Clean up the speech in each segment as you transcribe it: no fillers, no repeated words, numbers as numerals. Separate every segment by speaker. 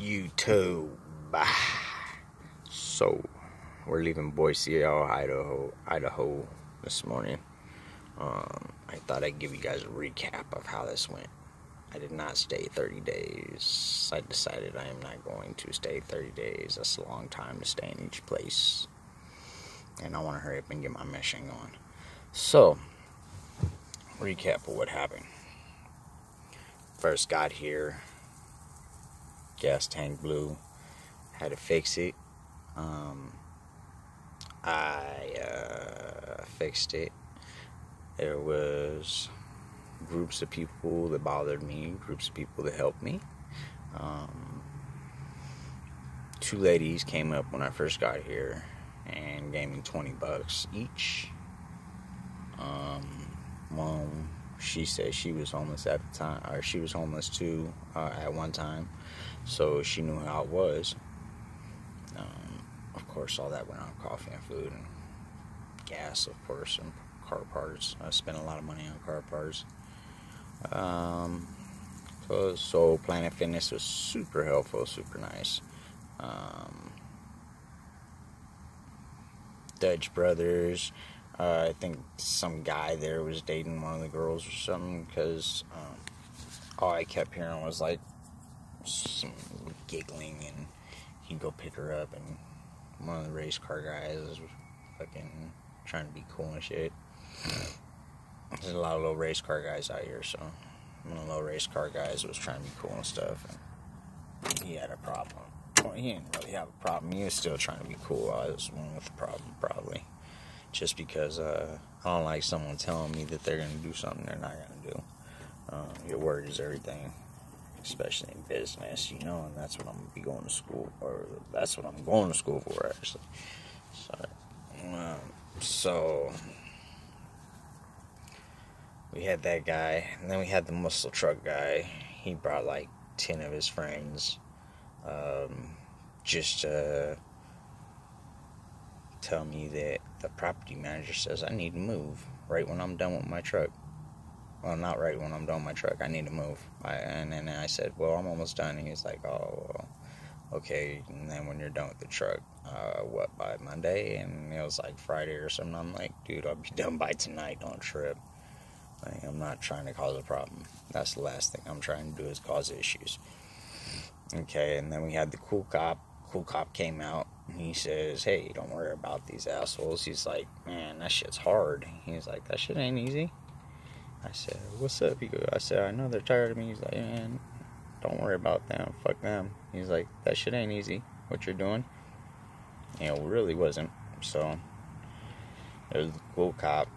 Speaker 1: YouTube. So, we're leaving Boise, Idaho this morning. I thought I'd give you guys a recap of how this went. I did not stay 30 days. I decided I am not going to stay 30 days. That's a long time to stay in each place. And I want to hurry up and get my mission going. So, recap of what happened. First got here. Gas tank blew. Had to fix it. I fixed it. There was groups of people that bothered me, groups of people that helped me. Two ladies came up when I first got here and gave me $20 each. One, she said she was homeless at the time, or she was homeless too at one time, so she knew how it was. Of course, all that went on coffee and food and gas, of course, and car parts. I spent a lot of money on car parts. So Planet Fitness was super helpful, super nice. Dutch Brothers, I think some guy there was dating one of the girls or something, because all I kept hearing was like some giggling, and he'd go pick her up, and one of the race car guys was fucking trying to be cool and shit. There's a lot of little race car guys out here, so one of the little race car guys was trying to be cool and stuff, and he had a problem. Well, he didn't really have a problem. He was still trying to be cool. I was the one with the problem, probably. Just because I don't like someone telling me that they're going to do something they're not going to do. Your word is everything, especially in business, you know, and that's what I'm going to be going to school, or that's what I'm going to school for, actually. So we had that guy, and then we had the muscle truck guy. He brought like 10 of his friends, just to tell me that the property manager says I need to move right when I'm done with my truck. Well, not right when I'm done with my truck. I need to move. And then I said, well, I'm almost done. And he's like, oh, well, okay. And then when you're done with the truck, what, by Monday? And it was like Friday or something. I'm like, dude, I'll be done by tonight. Don't trip. Like, I'm not trying to cause a problem. That's the last thing I'm trying to do, is cause issues. Okay, and then we had the cool cop. Cool cop came out. And he says, hey, don't worry about these assholes. He's like, man, that shit's hard. He's like, that shit ain't easy. I said, what's up? I said, I know they're tired of me. He's like, man, don't worry about them. Fuck them. He's like, that shit ain't easy, what you're doing. You know, it really wasn't. So, there was the cool cop.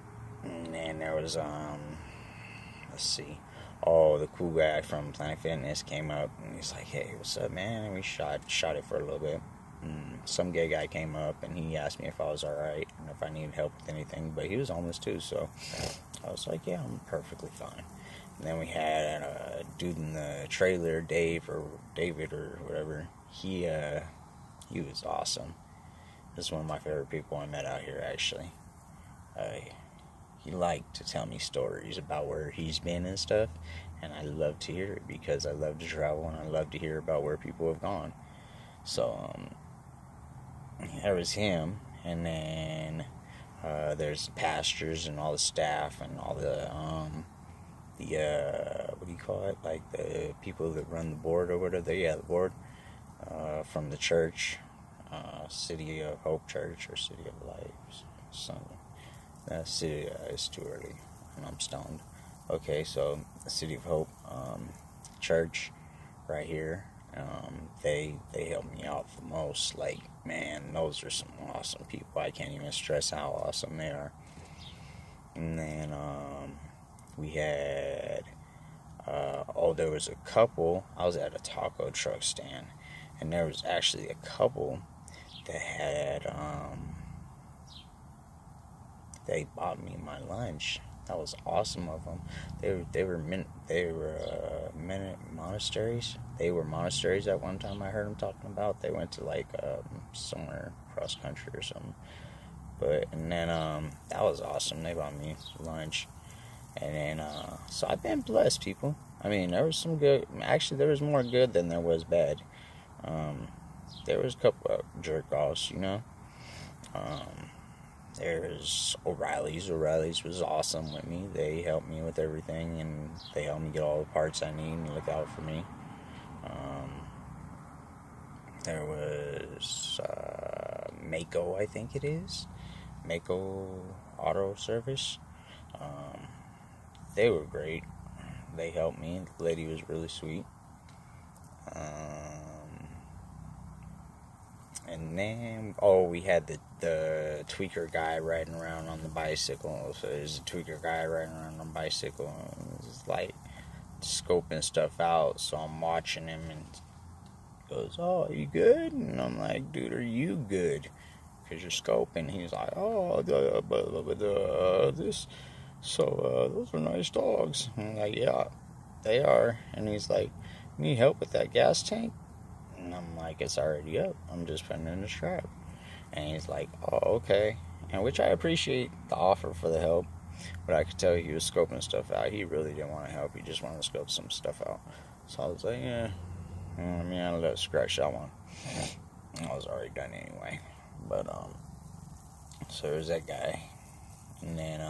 Speaker 1: And then there was, let's see. Oh, the cool guy from Planet Fitness came up. And he's like, hey, what's up, man? And we shot it for a little bit. Some gay guy came up and he asked me if I was alright and if I needed help with anything, but he was homeless too, so I was like, yeah, I'm perfectly fine. And then we had a dude in the trailer, David or whatever. He was awesome. This is one of my favorite people I met out here, actually. He liked to tell me stories about where he's been and stuff, and I love to hear it because I love to travel and I love to hear about where people have gone. So, there was him, and then there's the pastors and all the staff and all the what do you call it? Like the people that run the board or whatever. The board from the church, City of Hope Church or City of Life, something. City is too early, and I'm stoned. Okay, so the City of Hope Church, right here. They helped me out the most. Like, man, those are some awesome people. I can't even stress how awesome they are. And then we had there was a couple. I was at a taco truck stand, and there was actually a couple that had they bought me my lunch. That was awesome of them. They were monasteries. They were monasteries at one time. I heard them talking about. They went to like somewhere cross country or something. And then that was awesome. They bought me lunch, and then so I've been blessed, people. I mean, there was some good. Actually, there was more good than there was bad. There was a couple of jerk-offs, you know. There's O'Reilly's. O'Reilly's was awesome with me. They helped me with everything, and they helped me get all the parts I need and look out for me. There was Mako, I think it is. Mako Auto Service. They were great. They helped me. The lady was really sweet. And then, we had the tweaker guy riding around on the bicycle. So there's a tweaker guy riding around on a bicycle. And it's like scoping stuff out. So I'm watching him, and he goes, "Oh, are you good?" And I'm like, "Dude, are you good? Because you're scoping." He's like, "Oh, this. So those are nice dogs." And I'm like, "Yeah, they are." And he's like, "Need help with that gas tank?" And I'm like, "It's already up. I'm just putting it in the strap." And he's like, "Oh, okay." And which I appreciate the offer for the help, but I could tell he was scoping stuff out. He really didn't want to help. He just wanted to scope some stuff out. So I was like, "Yeah, I mean, I'll let scratch that one." I was already done anyway. But so there's that guy, and then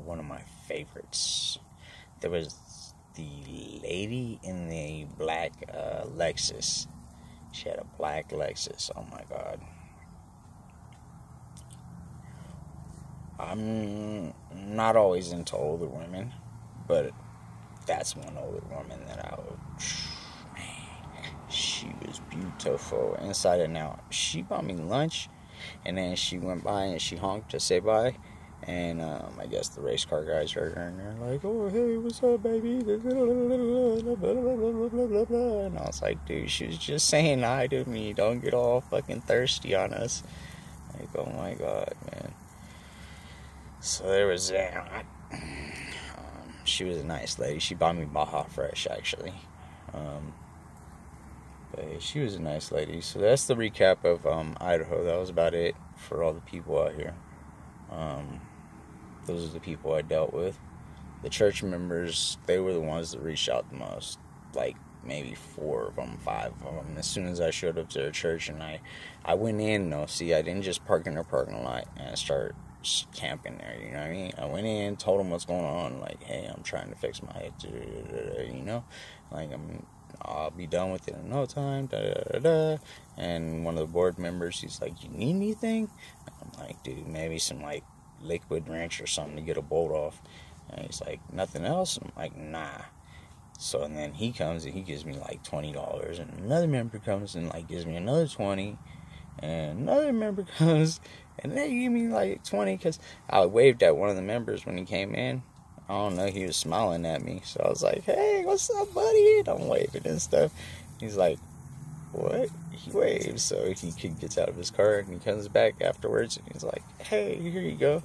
Speaker 1: one of my favorites. There was the lady in the black Lexus. She had a black Lexus. Oh my God. I'm not always into older women, but that's one older woman that I would. Man, she was beautiful inside and out. She bought me lunch, and then she went by and she honked to say bye. And I guess the race car guys heard her, and they're like, "Oh, hey, what's up, baby?" And I was like, "Dude, she was just saying hi to me. Don't get all fucking thirsty on us." Like, oh my God, man. So there was that. She was a nice lady. She bought me Baja Fresh, actually. But she was a nice lady. So that's the recap of Idaho. That was about it for all the people out here. Those are the people I dealt with. The church members, they were the ones that reached out the most. Like, maybe 4 of them, 5 of them. As soon as I showed up to their church, and I went in, though. See, I didn't just park in their parking lot and start camping there, you know what I mean? I went in, told them what's going on. Like, "Hey, I'm trying to fix my head, you know? Like, I'll be done with it in no time, And one of the board members, he's like, "You need anything?" And I'm like, "Dude, maybe some, like, liquid wrench or something to get a bolt off." And he's like, "Nothing else?" I'm like, "Nah." So, and then he comes and he gives me like $20, and another member comes and like gives me another 20, and another member comes and they give me like 20, because I waved at one of the members when he came in. I don't know, he was smiling at me, so I was like, "Hey, what's up, buddy?" And I'm waving and stuff. He's like, "What?" He waves, so he gets out of his car and he comes back afterwards and he's like, "Hey, here you go."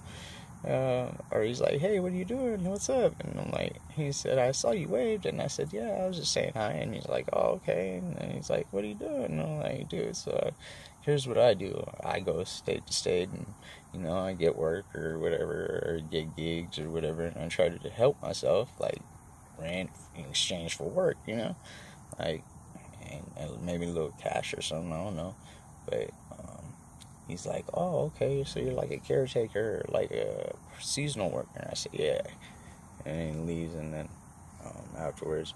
Speaker 1: Or he's like, "Hey, what are you doing? What's up?" And I'm like, he said, "I saw you waved." And I said, "Yeah, I was just saying hi." And he's like, "Oh, okay." And then he's like, "What are you doing?" And I'm like, "Dude, so here's what I do. I go state to state, and you know, I get work or whatever, or get gigs or whatever, and I try to help myself, like rent in exchange for work, you know, like, and maybe a little cash or something. I don't know, but he's like, "Oh, okay, so you're like a caretaker, like a seasonal worker." And I said, "Yeah." And he leaves, and then afterwards,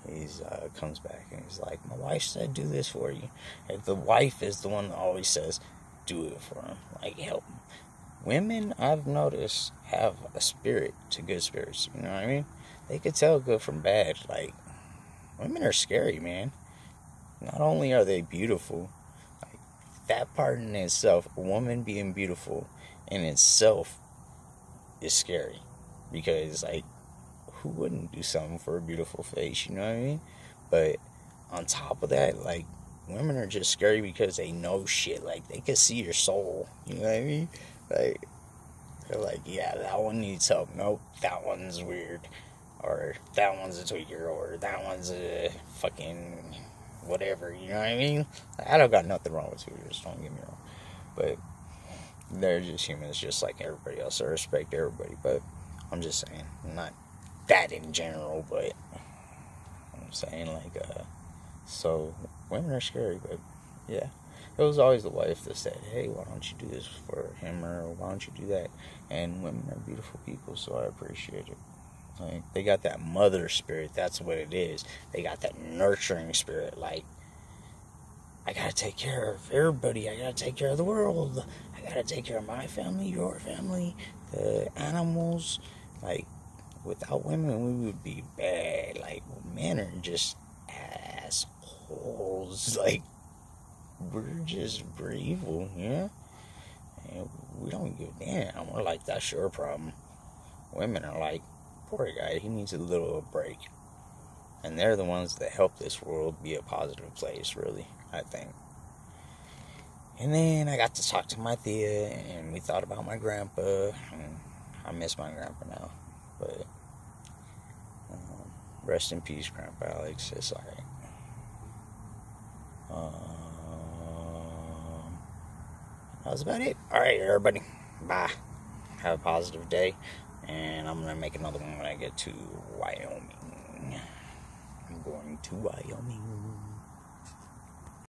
Speaker 1: he's comes back, and he's like, "My wife said do this for you." And the wife is the one that always says, "Do it for him, like help him." Women, I've noticed, have a spirit to good spirits, you know what I mean? They could tell good from bad. Like, women are scary, man. Not only are they beautiful, that part in itself, a woman being beautiful in itself, is scary. Because, like, who wouldn't do something for a beautiful face, you know what I mean? But on top of that, like, women are just scary because they know shit. Like, they can see your soul, you know what I mean? Like, they're like, "Yeah, that one needs help. Nope, that one's weird. Or that one's a tweaker. Or that one's a fucking whatever," you know what I mean? I don't got nothing wrong with tweakers, don't get me wrong. But they're just humans, just like everybody else. I respect everybody, but I'm just saying, not that in general, but I'm saying? Like, so women are scary, but yeah. It was always the wife that said, hey, why don't you do this for him, or why don't you do that? And women are beautiful people, so I appreciate it. Like, they got that mother spirit, that's what it is. They got that nurturing spirit, like, I gotta take care of everybody, I gotta take care of the world, I gotta take care of my family, your family, the animals. Like, without women, we would be bad. Like, men are just assholes. Like, we're evil, yeah? And we don't give a damn. We're like, that's your problem. Women are like, poor guy, he needs a little break. And they're the ones that help this world be a positive place, really, I think. And then I got to talk to my Thea, and we thought about my grandpa. And I miss my grandpa now. But, rest in peace, Grandpa Alex. It's alright. That was about it. Alright, everybody. Bye. Have a positive day. And I'm going to make another one when I get to Wyoming. I'm going to Wyoming.